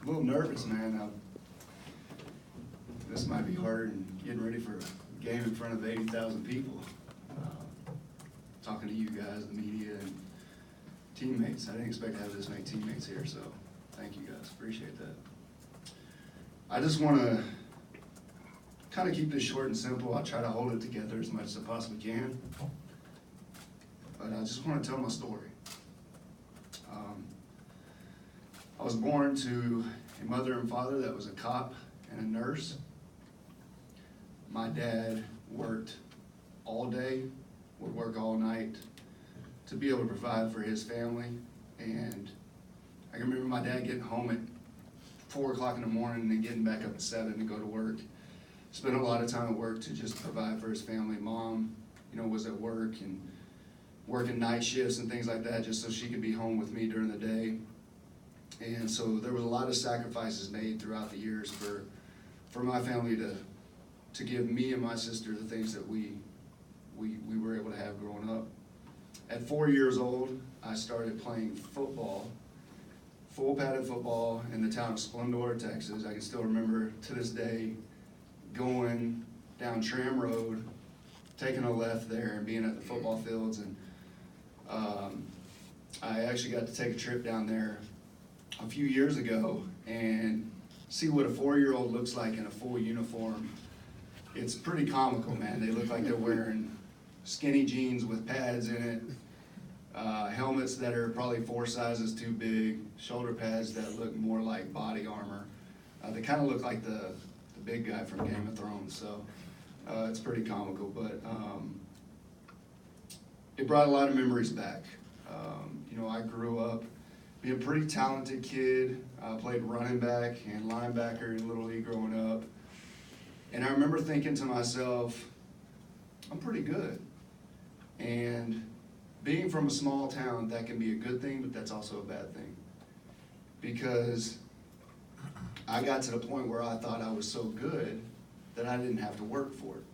a little nervous, man. This might be harder than getting ready for a game in front of 80,000 people. Talking to you guys, the media, and teammates. I didn't expect to have this many teammates here, so thank you guys. Appreciate that. I just want to kind of keep this short and simple. I'll try to hold it together as much as I possibly can. But I just want to tell my story. I was born to a mother and father that was a cop and a nurse. My dad worked all day, would work all night to be able to provide for his family. And I can remember my dad getting home at 4 o'clock in the morning and then getting back up at 7 to go to work. Spent a lot of time at work to just provide for his family. Mom, was at work and working night shifts and things like that just so she could be home with me during the day. And so there was a lot of sacrifices made throughout the years for my family to give me and my sister the things that we were able to have growing up. At 4 years old, I started playing football, full padded football in the town of Splendora, Texas. I can still remember to this day going down Tram Road, taking a left there and being at the football fields. And I actually got to take a trip down there a few years ago and see what a 4-year-old looks like in a full uniform. It's pretty comical, man. They look like they're wearing skinny jeans with pads in it, helmets that are probably 4 sizes too big, shoulder pads that look more like body armor. They kind of look like the big guy from Game of Thrones, so it's pretty comical, but it brought a lot of memories back. I grew up being a pretty talented kid. I played running back and linebacker in Little League growing up. And I remember thinking to myself, I'm pretty good. And being from a small town, that can be a good thing, but that's also a bad thing. Because I got to the point where I thought I was so good that I didn't have to work for it.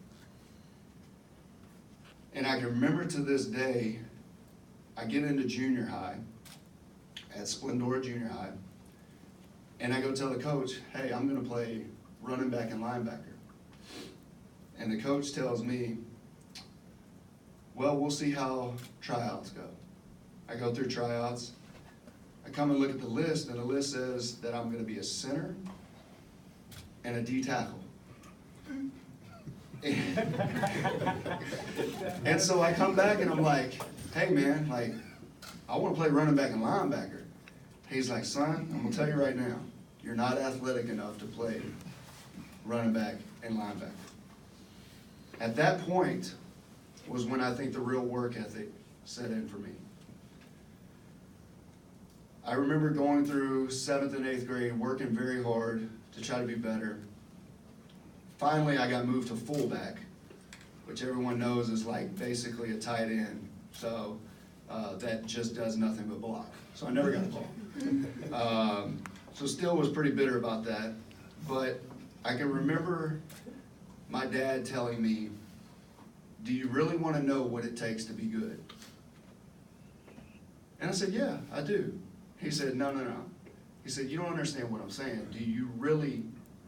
And I can remember to this day, I get into junior high, at Splendora Junior High, and I go tell the coach, hey, I'm gonna play running back and linebacker. And the coach tells me, well, we'll see how tryouts go. I go through tryouts. I come and look at the list, and the list says that I'm going to be a center and a D tackle. And so I come back and I'm like, hey man, I want to play running back and linebacker. He's like, son, I'm going to tell you right now, you're not athletic enough to play running back and linebacker. At that point was when I think the real work ethic set in for me. I remember going through 7th and 8th grade, working very hard to try to be better. Finally, I got moved to fullback, which everyone knows is like basically a tight end. So that just does nothing but block. So I never got the ball. So still was pretty bitter about that. But I can remember my dad telling me, do you really want to know what it takes to be good? And I said, yeah, I do. He said, no. He said, you don't understand what I'm saying. Do you really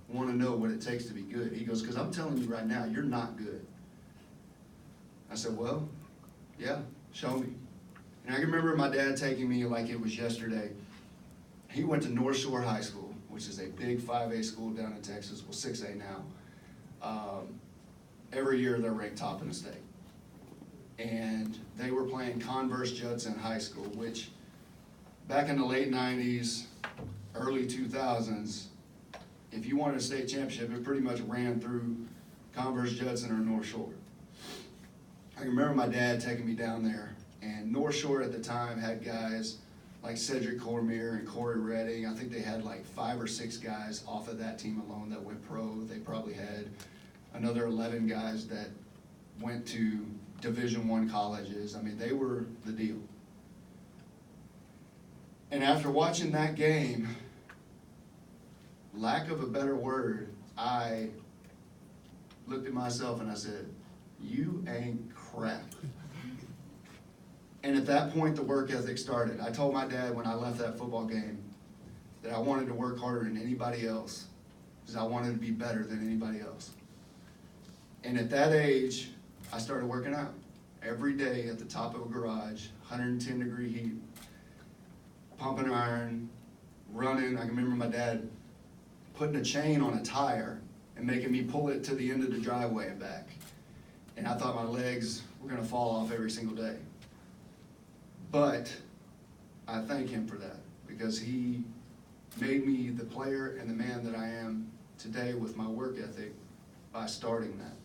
want to know what it takes to be good? He goes, because I'm telling you right now, you're not good. I said, well, yeah, show me. And I can remember my dad taking me like it was yesterday. He went to North Shore High School, which is a big 5A school down in Texas, well 6A now. Every year they're ranked top in the state. And they were playing Converse Judson High School, which back in the late 90s, early 2000s, if you wanted a state championship, it pretty much ran through Converse Judson or North Shore. I remember my dad taking me down there, and North Shore at the time had guys like Cedric Cormier and Corey Redding. I think they had like 5 or 6 guys off of that team alone that went pro. They probably had another 11 guys that went to Division I colleges. I mean, they were the deal. And after watching that game, lack of a better word, I looked at myself and I said, you ain't crap. And at that point, the work ethic started. I told my dad when I left that football game, that I wanted to work harder than anybody else because I wanted to be better than anybody else. And at that age, I started working out every day at the top of a garage, 110-degree heat, pumping iron, running. I can remember my dad putting a chain on a tire and making me pull it to the end of the driveway and back. And I thought my legs were gonna fall off every single day. But I thank him for that because he made me the player and the man that I am today with my work ethic by starting that.